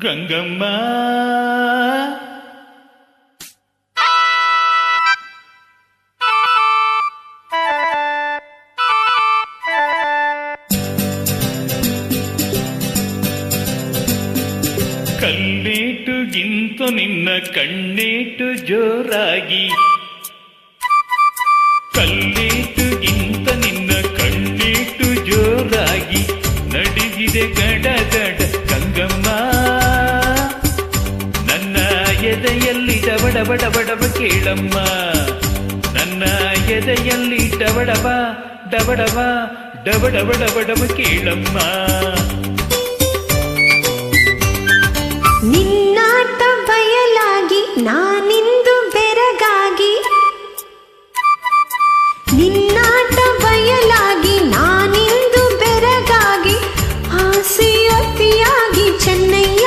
ಗಂಗಮ್ಮ ಕಣ್ಣೇಟುಗಿಂತ ನಿನ್ನ ಕಣ್ಣೇಟು ಜೋರಾಗಿ, ಕಲ್ಲೇಟುಗಿಂತ ನಿನ್ನ ಕಣ್ಣೇಟು ಜೋರಾಗಿ ನಡಿಗಿದೆ ಗಡಗಡ ಗಂಗಮ್ಮ. ನನ್ನ ಎದೆಯಲ್ಲಿ ಡಬಡಬ ಡಬಡಬ ಕೇಳಮ್ಮ, ನನ್ನ ಎದೆಯಲ್ಲಿ ಡಬಡಬ ಡಬಡಬ ಡಬಡಬ ಡಬಡಬ ಕೇಳಮ್ಮ. ನಿನ್ನಾಟ ಬಯಲಾಗಿ ನಾನಿಂದು ಬೆರಗಾಗಿ, ನಿನ್ನಾಟ ಬಯಲಾಗಿ ನಾನಿಂದು ಬೆರಗಾಗಿ ಆಸೆಯೊತ್ತಿಯಾಗಿ ಚೆನ್ನಯ್ಯ.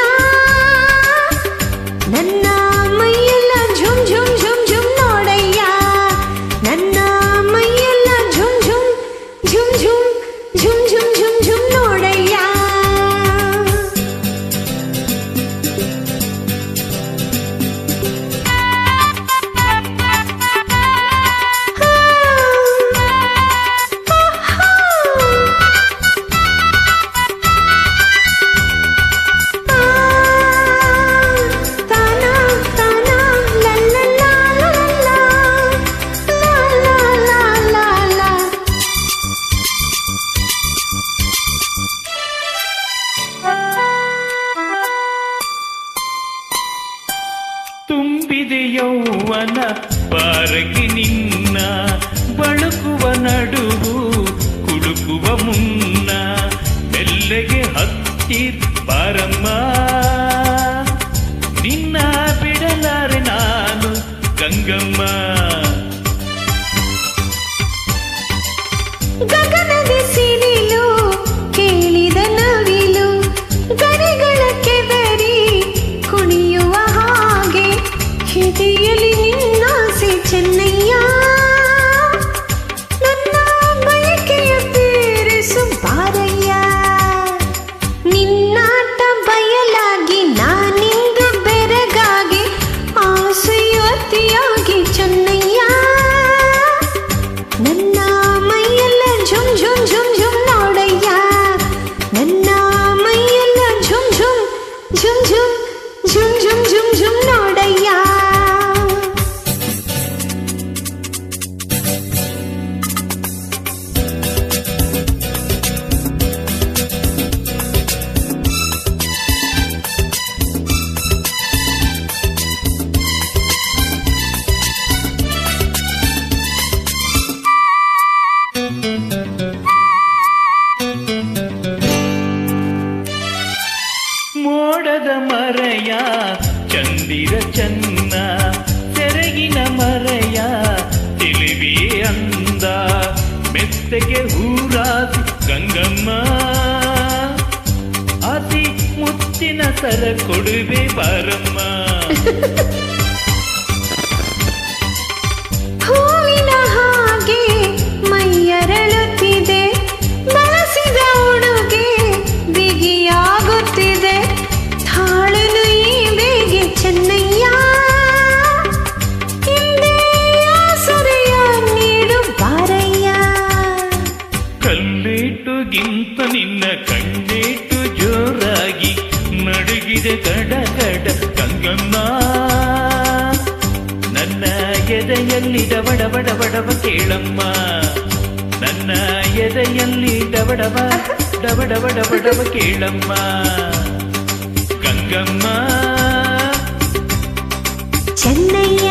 ನನ್ನ ಮೈಯೆಲ್ಲ ಝುಮ್ ಝುಮ್ ಝುಮ್ ಝುಮ್ ನೋಡಯ್ಯ, ನನ್ನ ಮೈಯೆಲ್ಲ zoom zoom zoom zoom zoom zoom zoom zoom ನೋಡಯ್ಯ. ತುಂಬಿದೆ ಯೌವನ ಬಾರಗಿ ನಿನ್ನ, ಬಳುಕುವ ನಡುವು ಕುಡುಕುವ ಮುನ್ನ ಮೆಲ್ಲಗೆ ಹತ್ತಿರ ಬಾರಮ್ಮ. ನಿನ್ನ ಬಿಡಲಾರೆ ನಾನು ಗಂಗಮ್ಮ. ಗಗನದ ಸಿಡಿಲು ಕೇಳಿದ ನವಿಲು ಗರಿಗಳ ಕೆದರಿ ಕುಣಿಯುವ ಹಾಗೆ ಕಿಡಿಯಲಿ ನಿನ್ನಾಸೆ ಚೆನ್ನಯ್ಯ. ನನ್ನ ಬಯಕೆಯ ತೀರಿಸು ಬಾರಯ್ಯ. ನಿನ್ನಾಟ ಬಯಲಾಗಿ ನಾನಿಂದು ಬೆರಗಾಗಿ ಆಸೆಯೊತ್ತಿಯಾಗಿ ಚೆನ್ನಯ್ಯ. ನನ್ನ ಮೈಯೆಲ್ಲ ಝುಮ್ ಝುಮ್ ಝುಮ್ ಝುಮ್ ನೋಡಯ್ಯ, ನನ್ನ ಮೈಯೆಲ್ಲ zoom zoom zoom zoom zoom zoom zoom zoom ನೋಡಯ್ಯ. ಮೋಡದ ಮರೆಯ ಚಂದಿರ ಚನ್ನ, ಸೆರಗಿನ ಮರೆಯ ತಿಳಿವಿ ಅಂದ, ಮೆತ್ತಗೆ ಹೂರಾಸಿ ಗಂಗಮ್ಮ. ಅತಿ ಮುತ್ತಿನ ಸರ ಕೊಡುವೆ ಬಾರಮ್ಮ. ಹೂವಿನ ಹಾಗೆ ಮೈಯರಳುತ್ತಿದೆ, ಬಳಸಿದ ಉಡುಗೆ ಬಿಗಿಯಾಗುತ್ತಿದೆ, ತಾಳಲು ಈ ಬೇಗೆ ಚೆನ್ನಯ್ಯ. ಹಿಂದೆ ಆಸರೆಯ ನೀಡು ಬಾರಯ್ಯ. ಕಲ್ಲೇಟುಗಿಂತ ನಿನ್ನ ಕಣ್ಣೇಟು ಜೋರಾಗಿ ನಡುಗಿದೆ ಗಡಗಡ ಗಂಗಮ್ಮ. ನನ್ನ ಎದೆಯಲ್ಲಿ ಡಬಡಬ ಡಬಡಬ ಕೇಳಮ್ಮ, ನನ್ನ ಎದೆಯಲ್ಲಿ ಡಬಡಬ ಡಬಡಬ ಡಬಡಬ ಕೇಳಮ್ಮ ಗಂಗಮ್ಮ. ಚೆನ್ನಯ್ಯ